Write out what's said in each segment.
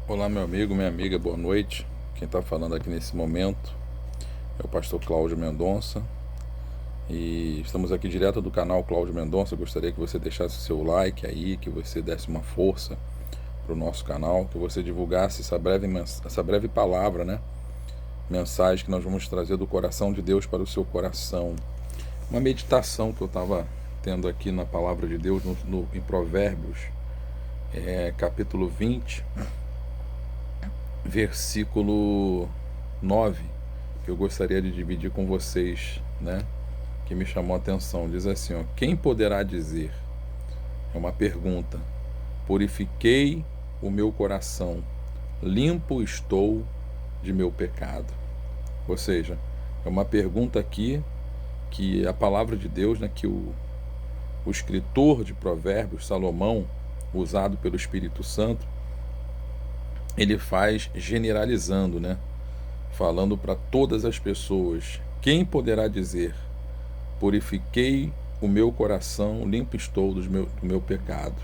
Olá, meu amigo, minha amiga, boa noite. Quem está falando aqui nesse momento é o pastor Cláudio Mendonça e estamos aqui direto do canal Cláudio Mendonça. Eu gostaria que você deixasse seu like aí, que você desse uma força para o nosso canal, que você divulgasse essa breve palavra, né? Mensagem que nós vamos trazer do coração de Deus para o seu coração. Uma meditação que eu estava tendo aqui na palavra de Deus em Provérbios, capítulo 20, versículo 9, que eu gostaria de dividir com vocês, né? Que me chamou a atenção. Diz assim, ó: quem poderá dizer? É uma pergunta. Purifiquei o meu coração, limpo estou de meu pecado. Ou seja, é uma pergunta aqui que a palavra de Deus, né, que o escritor de Provérbios, Salomão, usado pelo Espírito Santo, ele faz generalizando, né? Falando para todas as pessoas. Quem poderá dizer: purifiquei o meu coração, limpo estou do meu pecado?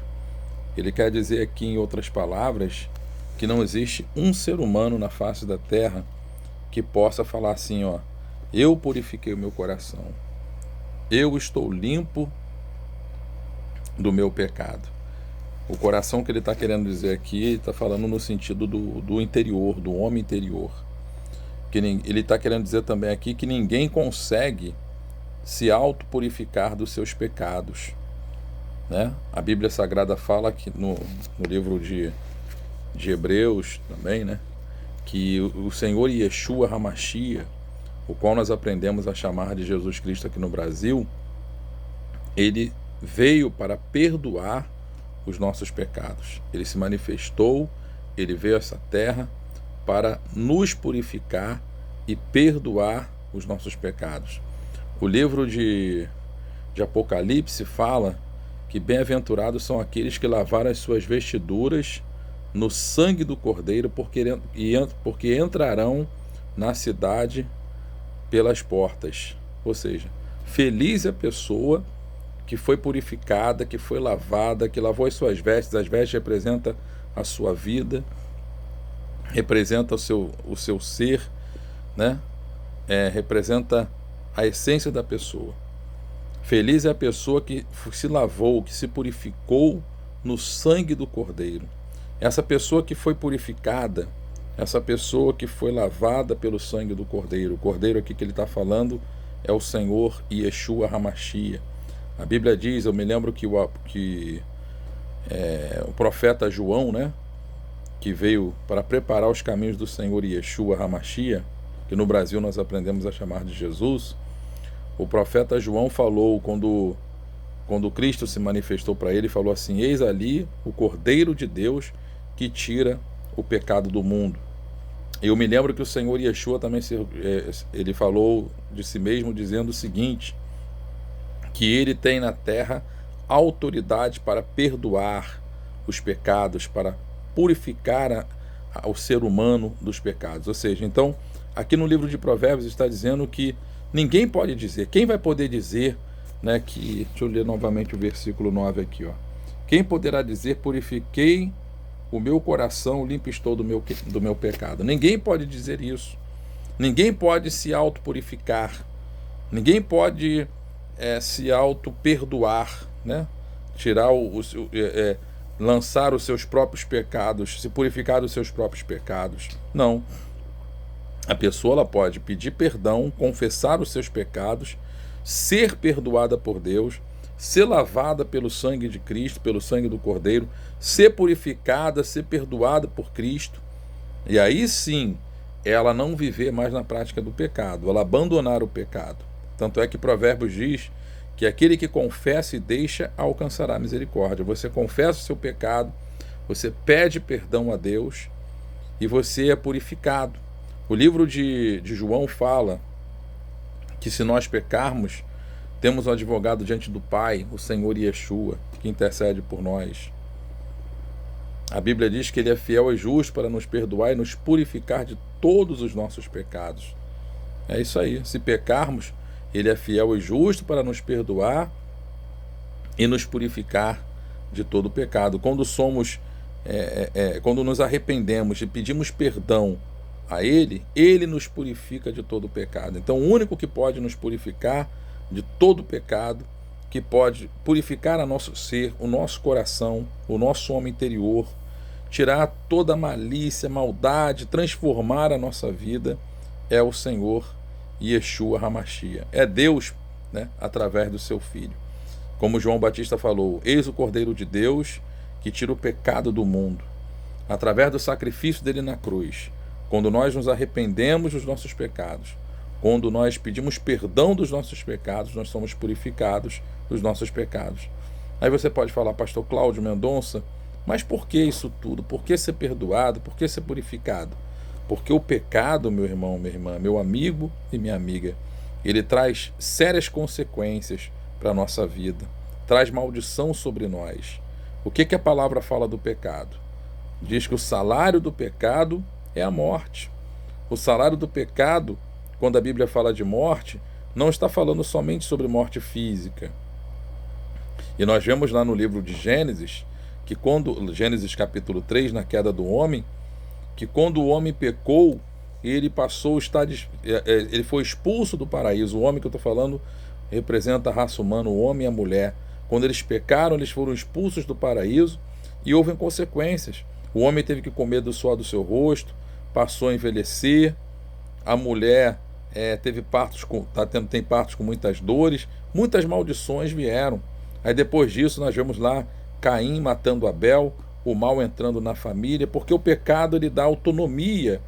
Ele quer dizer aqui, em outras palavras, que não existe um ser humano na face da terra que possa falar assim, ó: eu purifiquei o meu coração, eu estou limpo do meu pecado. O coração que ele está querendo dizer aqui, ele está falando no sentido do interior, do homem interior. Ele está querendo dizer também aqui que ninguém consegue se auto-purificar dos seus pecados, né? A Bíblia Sagrada fala que no livro de Hebreus também, né, que o Senhor Yeshua HaMashiach, o qual nós aprendemos a chamar de Jesus Cristo aqui no Brasil, ele veio para perdoar os nossos pecados. Ele se manifestou, ele veio a essa terra para nos purificar e perdoar os nossos pecados. O livro de Apocalipse fala que bem-aventurados são aqueles que lavaram as suas vestiduras no sangue do Cordeiro, porque entrarão na cidade pelas portas. Ou seja, feliz é a pessoa que foi purificada, que foi lavada, que lavou as suas vestes. As vestes representam a sua vida, representa o seu ser, né? Representa a essência da pessoa. Feliz é a pessoa que se lavou, que se purificou no sangue do Cordeiro. Essa pessoa que foi purificada, essa pessoa que foi lavada pelo sangue do Cordeiro. O Cordeiro aqui que ele está falando é o Senhor Yeshua HaMashiach. A Bíblia diz, eu me lembro que o profeta João, né, que veio para preparar os caminhos do Senhor Yeshua HaMashiach, que no Brasil nós aprendemos a chamar de Jesus. O profeta João falou, quando Cristo se manifestou para ele, falou assim: eis ali o Cordeiro de Deus que tira o pecado do mundo. Eu me lembro que o Senhor Yeshua também ele falou de si mesmo, dizendo o seguinte: que ele tem na terra autoridade para perdoar os pecados, para purificar o ser humano dos pecados. Ou seja, então, aqui no livro de Provérbios está dizendo que ninguém pode dizer. Quem vai poder dizer, né, que... Deixa eu ler novamente o versículo 9 aqui, ó. Quem poderá dizer: purifiquei o meu coração, limpo estou do meu pecado? Ninguém pode dizer isso. Ninguém pode se auto-purificar. Ninguém pode se auto-perdoar, né? Tirar lançar os seus próprios pecados, se purificar dos seus próprios pecados. Não. A pessoa ela pode pedir perdão, confessar os seus pecados, ser perdoada por Deus, ser lavada pelo sangue de Cristo, pelo sangue do Cordeiro, ser purificada, ser perdoada por Cristo, e aí sim ela não viver mais na prática do pecado, ela abandonar o pecado. Tanto é que Provérbios diz que aquele que confessa e deixa alcançará misericórdia. Você confessa o seu pecado, você pede perdão a Deus e você é purificado. O livro de João fala que se nós pecarmos, temos um advogado diante do Pai, o Senhor Yeshua, que intercede por nós. A Bíblia diz que ele é fiel e justo para nos perdoar e nos purificar de todos os nossos pecados. É isso aí. Se pecarmos, ele é fiel e justo para nos perdoar e nos purificar de todo o pecado. Quando somos quando nos arrependemos e pedimos perdão a Ele, Ele nos purifica de todo o pecado. Então o único que pode nos purificar de todo o pecado, que pode purificar a nosso ser, o nosso coração, o nosso homem interior, tirar toda a malícia, maldade, transformar a nossa vida, é o Senhor Yeshua HaMashiach. É Deus, né, através do seu Filho. Como João Batista falou, eis o Cordeiro de Deus que tira o pecado do mundo. Através do sacrifício dele na cruz, quando nós nos arrependemos dos nossos pecados, quando nós pedimos perdão dos nossos pecados, nós somos purificados dos nossos pecados. Aí você pode falar, pastor Cláudio Mendonça, mas por que isso tudo? Por que ser perdoado? Por que ser purificado? Porque o pecado, meu irmão, minha irmã, meu amigo e minha amiga, ele traz sérias consequências para a nossa vida, traz maldição sobre nós. O que a palavra fala do pecado? Diz que o salário do pecado é a morte. O salário do pecado, quando a Bíblia fala de morte, não está falando somente sobre morte física. E nós vemos lá no livro de Gênesis, que quando, Gênesis capítulo 3, na queda do homem, que quando o homem pecou, ele passou a estar, ele foi expulso do paraíso. O homem que eu estou falando representa a raça humana, o homem e a mulher. Quando eles pecaram, eles foram expulsos do paraíso e houve consequências. O homem teve que comer do suor do seu rosto, passou a envelhecer. A mulher tem partos com muitas dores, muitas maldições vieram. Aí depois disso nós vemos lá Caim matando Abel, o mal entrando na família, porque o pecado ele dá autonomia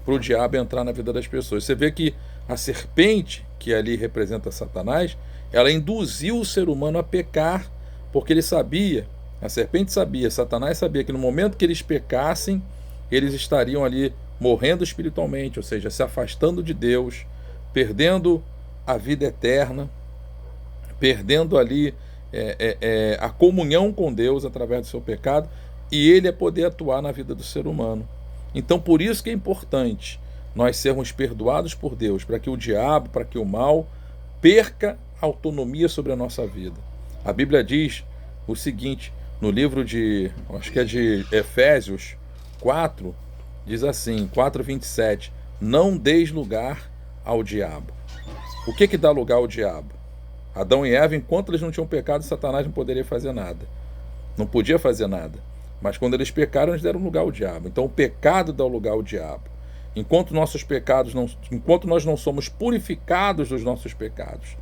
para o diabo entrar na vida das pessoas. Você vê que a serpente, que ali representa Satanás, ela induziu o ser humano a pecar, porque ele sabia, a serpente sabia, Satanás sabia que no momento que eles pecassem, eles estariam ali morrendo espiritualmente, ou seja, se afastando de Deus, perdendo a vida eterna, perdendo ali a comunhão com Deus através do seu pecado, e ele ia poder atuar na vida do ser humano. Então por isso que é importante nós sermos perdoados por Deus, para que o diabo, para que o mal perca autonomia sobre a nossa vida. A Bíblia diz o seguinte, no livro de, acho que é de Efésios 4, diz assim, 4:27, não deis lugar ao diabo. O que dá lugar ao diabo? Adão e Eva, enquanto eles não tinham pecado, Satanás não poderia fazer nada. Não podia fazer nada. Mas quando eles pecaram, eles deram lugar ao diabo. Então o pecado dá lugar ao diabo. Enquanto nós não somos purificados dos nossos pecados,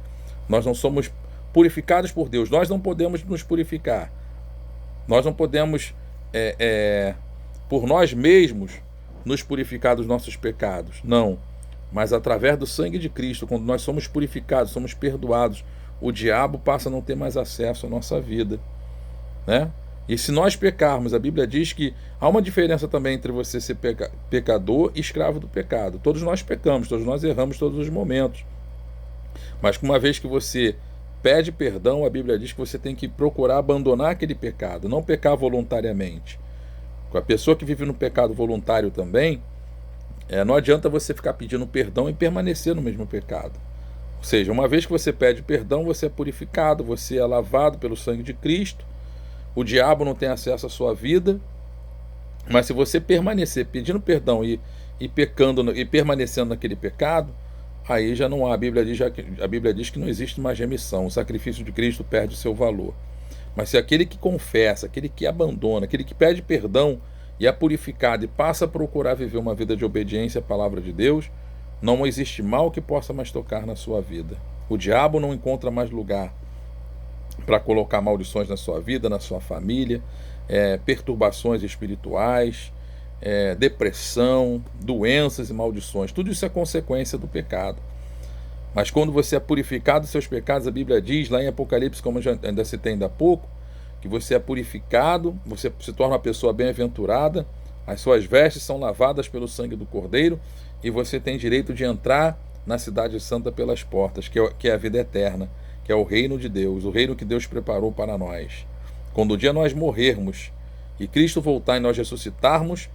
nós não somos purificados por Deus, nós não podemos nos purificar. Nós não podemos, por nós mesmos, nos purificar dos nossos pecados. Não. Mas através do sangue de Cristo, quando nós somos purificados, somos perdoados, o diabo passa a não ter mais acesso à nossa vida, né? E se nós pecarmos, a Bíblia diz que há uma diferença também entre você ser pecador e escravo do pecado. Todos nós pecamos, todos nós erramos todos os momentos. Mas uma vez que você pede perdão, a Bíblia diz que você tem que procurar abandonar aquele pecado, não pecar voluntariamente. Com a pessoa que vive no pecado voluntário também, não adianta você ficar pedindo perdão e permanecer no mesmo pecado. Ou seja, uma vez que você pede perdão, você é purificado, você é lavado pelo sangue de Cristo, o diabo não tem acesso à sua vida, mas se você permanecer pedindo perdão e pecando e permanecendo naquele pecado, aí já não há. A Bíblia diz que não existe mais remissão, o sacrifício de Cristo perde o seu valor. Mas se aquele que confessa, aquele que abandona, aquele que pede perdão e é purificado e passa a procurar viver uma vida de obediência à palavra de Deus, não existe mal que possa mais tocar na sua vida. O diabo não encontra mais lugar para colocar maldições na sua vida, na sua família, perturbações espirituais, depressão, doenças e maldições. Tudo isso é consequência do pecado. Mas quando você é purificado dos seus pecados, a Bíblia diz lá em Apocalipse, como eu ainda citei ainda há pouco, que você é purificado, você se torna uma pessoa bem-aventurada, as suas vestes são lavadas pelo sangue do Cordeiro e você tem direito de entrar na cidade santa pelas portas, que é a vida eterna, que é o reino de Deus, o reino que Deus preparou para nós. Quando o dia nós morrermos e Cristo voltar e nós ressuscitarmos,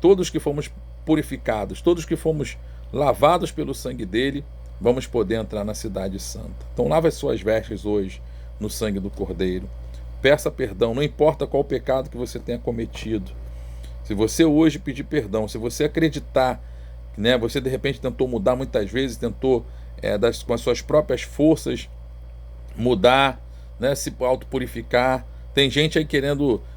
todos que fomos purificados, todos que fomos lavados pelo sangue dele, vamos poder entrar na cidade santa. Então lava as suas vestes hoje no sangue do Cordeiro. peça perdão, não importa qual pecado que você tenha cometido. Se você hoje pedir perdão, se você acreditar, né, você de repente tentou mudar muitas vezes, tentou com as suas próprias forças mudar, né, se autopurificar. Tem gente aí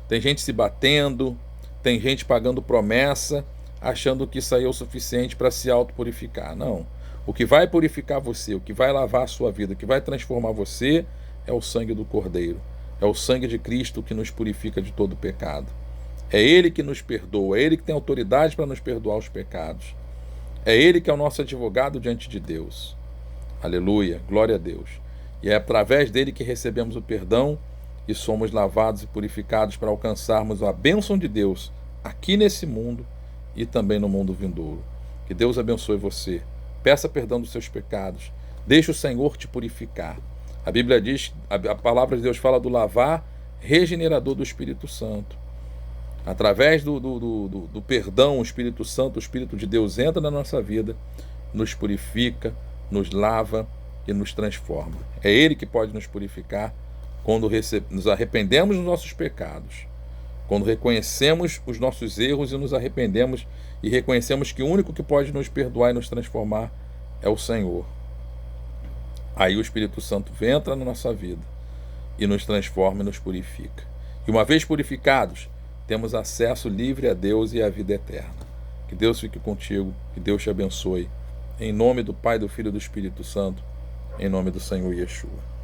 tem gente se batendo, tem gente pagando promessa, achando que isso aí é o suficiente para se autopurificar. Não. O que vai purificar você, o que vai lavar a sua vida, o que vai transformar você é o sangue do Cordeiro. É o sangue de Cristo que nos purifica de todo pecado. É Ele que nos perdoa, é Ele que tem autoridade para nos perdoar os pecados. É Ele que é o nosso advogado diante de Deus. Aleluia, glória a Deus. E é através dele que recebemos o perdão e somos lavados e purificados para alcançarmos a bênção de Deus aqui nesse mundo e também no mundo vindouro. Que Deus abençoe você. Peça perdão dos seus pecados. Deixe o Senhor te purificar. A Bíblia diz, a palavra de Deus fala do lavar regenerador do Espírito Santo. Através do perdão, o Espírito Santo, o Espírito de Deus entra na nossa vida, nos purifica, nos lava e nos transforma. É Ele que pode nos purificar quando nos arrependemos dos nossos pecados, quando reconhecemos os nossos erros e nos arrependemos e reconhecemos que o único que pode nos perdoar e nos transformar é o Senhor. Aí o Espírito Santo entra na nossa vida e nos transforma e nos purifica. E uma vez purificados, temos acesso livre a Deus e à vida eterna. Que Deus fique contigo, que Deus te abençoe. Em nome do Pai, do Filho e do Espírito Santo, em nome do Senhor Yeshua.